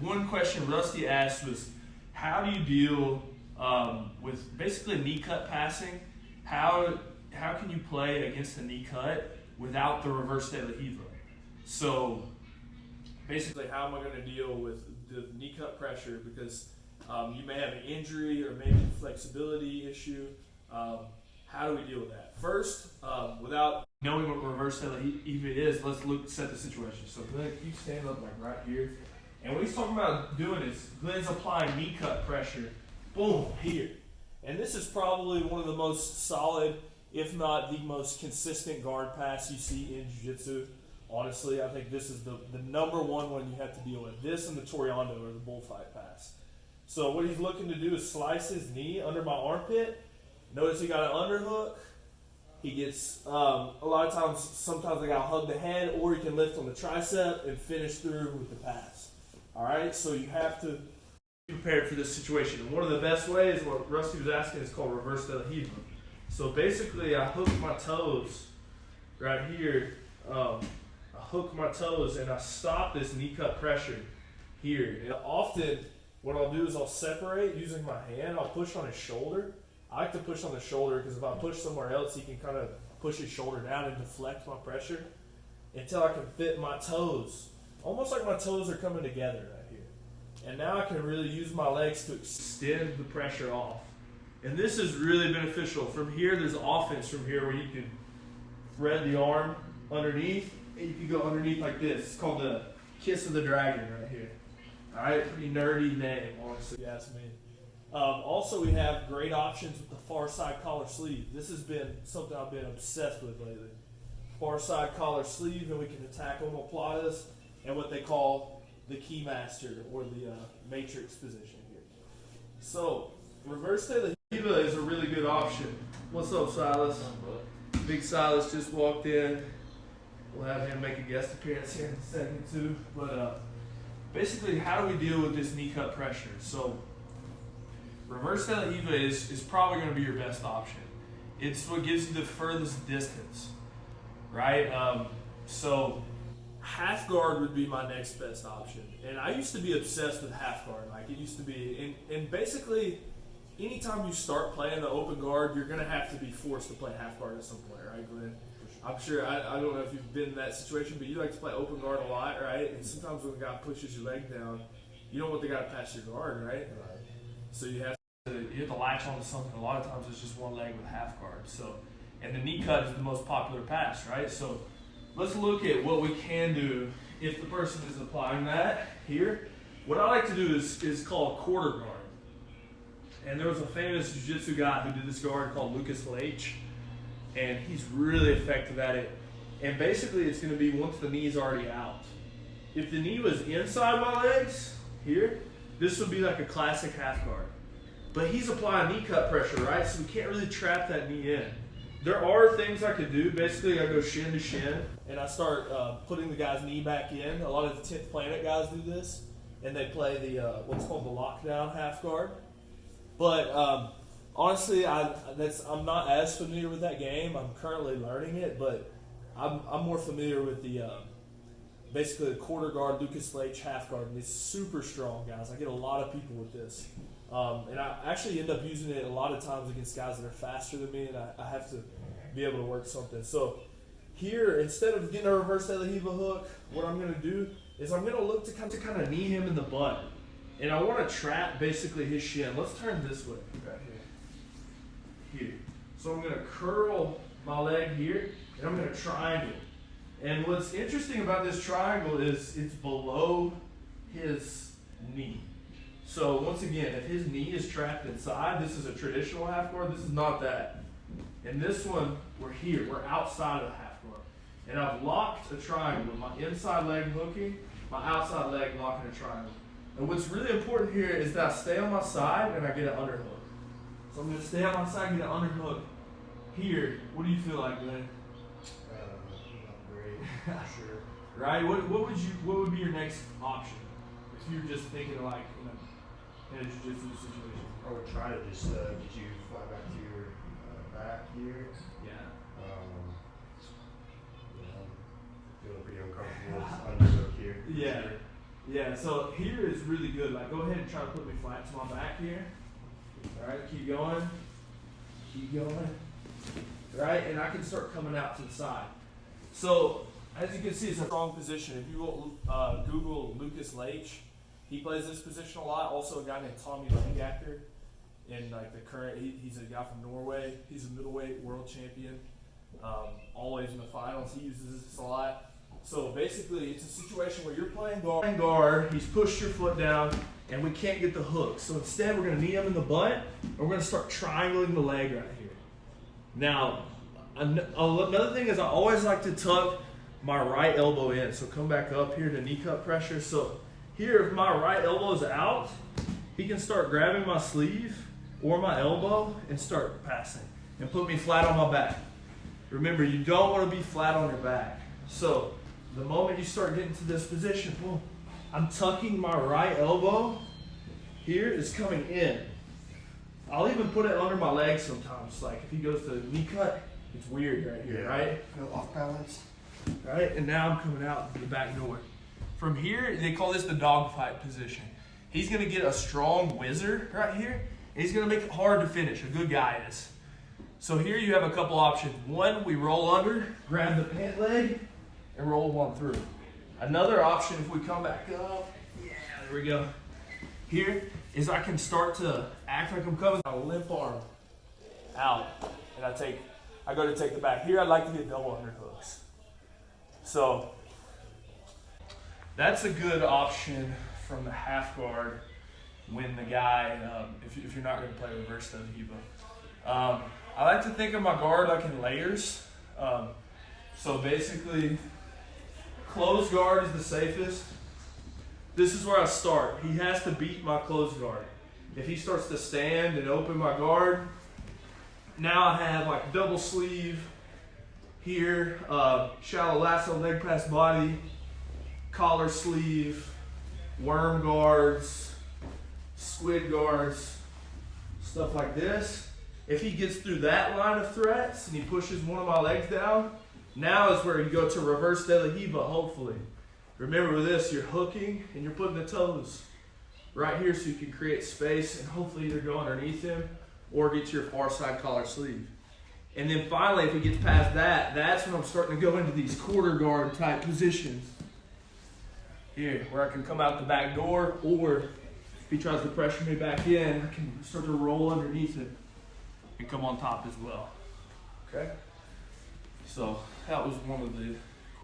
one question Rusty asked was, how do you deal with basically knee cut passing? How can you play against a knee cut without the reverse de la Hiva? So basically, how am I going to deal with the knee cut pressure? Because you may have an injury or maybe a flexibility issue. How do we deal with that? First, without knowing what reverse de la Hiva is, let's set the situation. So Glenn, you stand up like right here. And what he's talking about doing is Glenn's applying knee cut pressure, boom, here. And this is probably one of the most solid, if not the most consistent guard pass you see in jiu-jitsu. Honestly, I think this is the number one you have to deal with. This and the Toriando or the bullfight pass. So what he's looking to do is slice his knee under my armpit. Notice he got an underhook. He gets, a lot of times, sometimes I got to hug the head, or he can lift on the tricep and finish through with the pass. All right, so you have to be prepared for this situation. And one of the best ways, what Rusty was asking, is called reverse de la Hiva. So basically, I hook my toes right here. I hook my toes and I stop this knee cut pressure here. And often, what I'll do is I'll separate using my hand. I'll push on his shoulder. I like to push on the shoulder because if I push somewhere else, he can kind of push his shoulder down and deflect my pressure until I can fit my toes. Almost like my toes are coming together right here. And now I can really use my legs to extend the pressure off. And this is really beneficial. From here, there's offense from here where you can thread the arm underneath and you can go underneath like this. It's called the Kiss of the Dragon right here. All right, pretty nerdy name, honestly, if you ask me. Also, we have great options with the far side collar sleeve. This has been something I've been obsessed with lately. Far side collar sleeve, and we can attack omoplatas and what they call the keymaster or the matrix position here. So, reverse de la Hiva is a really good option. What's up, Silas? Big Silas just walked in. We'll have him make a guest appearance here in a second too. But basically, how do we deal with this knee cut pressure? So, reverse de la Hiva is probably going to be your best option. It's what gives you the furthest distance, right? So half guard would be my next best option. And I used to be obsessed with half guard. Like it used to be, and basically anytime you start playing the open guard, you're going to have to be forced to play half guard at some point, right, Glenn? I'm sure, I don't know if you've been in that situation, but you like to play open guard a lot, right? And sometimes when a guy pushes your leg down, you don't want the guy to pass your guard, right? So you have to latch onto something. A lot of times it's just one leg with half guard. So, and the knee cut is the most popular pass, right? So let's look at what we can do if the person is applying that here. What I like to do is called a quarter guard. And there was a famous jiu-jitsu guy who did this guard called Lucas Leitch, and he's really effective at it. And basically it's going to be once the knee's already out. If the knee was inside my legs here, this would be like a classic half guard. But he's applying knee cut pressure, right? So we can't really trap that knee in. There are things I could do. Basically, I go shin to shin, and I start putting the guy's knee back in. A lot of the 10th Planet guys do this, and they play the what's called the lockdown half guard. But honestly, I'm not as familiar with that game. I'm currently learning it, but I'm more familiar with the basically the quarter guard Lucas Leitch half guard, and it's super strong, guys. I get a lot of people with this. And I actually end up using it a lot of times against guys that are faster than me, and I have to be able to work something. So here, instead of getting a reverse de la Hiva hook, what I'm going to do is I'm going to look to kind of knee him in the butt. And I want to trap basically his shin. Let's turn this way right here. So I'm going to curl my leg here, and I'm going to triangle. And what's interesting about this triangle is it's below his knee. So once again, if his knee is trapped inside, this is a traditional half guard. This is not that. And this one, we're here. We're outside of the half guard. And I've locked a triangle with my inside leg hooking, my outside leg locking a triangle. And what's really important here is that I stay on my side and I get an underhook. So I'm going to stay on my side and get an underhook. Here, what do you feel like, Glenn? Not great, sure. Right? What would be your next option if you're just thinking of like, in a jiu-jitsu situation? I would try to just get you flat back to your back here. Yeah. Feeling pretty uncomfortable with underhook here. Yeah. Sure. Yeah, so here is really good. Like, go ahead and try to put me flat to my back here. All right, keep going. Keep going. Right, and I can start coming out to the side. So, as you can see, it's a strong position. If you will Google Lucas Leitch, he plays this position a lot. Also, a guy named Tommy Langacker, in like the current, he's a guy from Norway. He's a middleweight world champion. Always in the finals. He uses this a lot. So basically, it's a situation where you're playing guard, he's pushed your foot down, and we can't get the hook. So instead, we're going to knee him in the butt, and we're going to start triangling the leg right here. Now, another thing is I always like to tuck my right elbow in. So come back up here to knee cup pressure. So here, if my right elbow is out, he can start grabbing my sleeve or my elbow and start passing and put me flat on my back. Remember, you don't want to be flat on your back. So the moment you start getting to this position, boom, I'm tucking my right elbow. Here is coming in. I'll even put it under my leg sometimes. Like if he goes to knee cut, it's weird right here, right? Feel off balance. Right, and now I'm coming out the back door. From here, they call this the dogfight position. He's gonna get a strong whizzer right here, and he's gonna make it hard to finish. A good guy is. So here you have a couple options. One, we roll under, grab the pant leg, and roll one through. Another option, if we come back up, yeah, there we go. Here is I can start to act like I'm coming. I limp arm out, and I go to take the back. Here I'd like to get double underhooks. So that's a good option from the half guard when the guy, if you're not going to play reverse del Hiva. I like to think of my guard like in layers. So basically, closed guard is the safest. This is where I start. He has to beat my closed guard. If he starts to stand and open my guard, now I have like double sleeve here, shallow lasso, leg pass body, collar sleeve, worm guards, squid guards, stuff like this. If he gets through that line of threats and he pushes one of my legs down, now is where you go to reverse del Hiva, hopefully. Remember with this, you're hooking and you're putting the toes right here so you can create space and hopefully either go underneath him or get to your far side collar sleeve. And then finally, if he gets past that, that's when I'm starting to go into these quarter guard type positions. Here, where I can come out the back door, or if he tries to pressure me back in, I can start to roll underneath him and come on top as well. Okay? So that was one of the